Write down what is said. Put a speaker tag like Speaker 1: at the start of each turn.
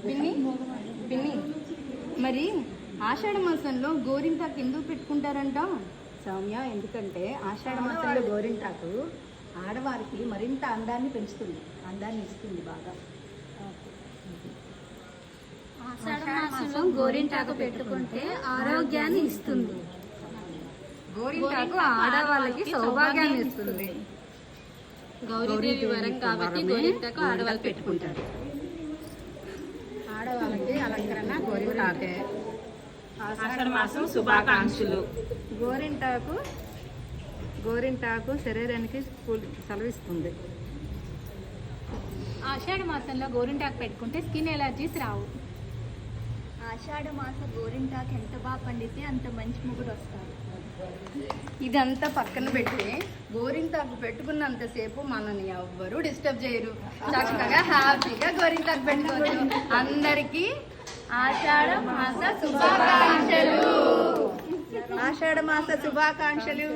Speaker 1: పిన్ని పిన్ని మరి ఆషాఢ మాసంలో గోరింటాకు ఎందుకు పెట్టుకుంటారంట?
Speaker 2: సౌమ్య, ఎందుకంటే ఆషాఢ మాసంలో గోరింటాకు ఆడవారికి మరింత అందాన్ని పెంచుతుంది, అందాన్ని ఇస్తుంది బాగా.
Speaker 3: ఆషాఢ మాసంలో గోరింటాకు పెట్టుకుంటే ఆరోగ్యాన్ని ఇస్తుంది.
Speaker 1: గోరింటాకు ఆడవాళ్ళకి సౌభాగ్యాన్ని ఇస్తుంది.
Speaker 3: గౌరీదేవి వరం కాబట్టి గోరింటాకు ఆడవాళ్ళు పెట్టుకుంటారు.
Speaker 2: ఆడవాళ్ళకి అలంకరణ గోరింటాకే.
Speaker 4: ఆషాఢ మాసం శుభాకాంక్షలు.
Speaker 2: గోరింటాకు శరీరానికి సెలవిస్తుంది.
Speaker 3: ఆషాఢ మాసంలో గోరింటాకు పెట్టుకుంటే స్కిన్ ఎలర్జీస్ రావు.
Speaker 5: ఆషాఢ మాస గోరింటాకు ఎంత బాగా పండితే అంత మంచి ముగ్గురు వస్తారు.
Speaker 1: ఇదంతా పక్కన పెట్టి గోరింటాకు పెట్టుకున్నంతసేపు మనల్ని ఎవ్వరూ డిస్టర్బ్ చేయరు. చక్కగా హ్యాపీగా గోరింటాకు పెట్టుకోవచ్చు. అందరికీ ఆషాఢ మాస శుభాకాంక్షలు.
Speaker 2: ఆషాఢ మాస శుభాకాంక్షలు.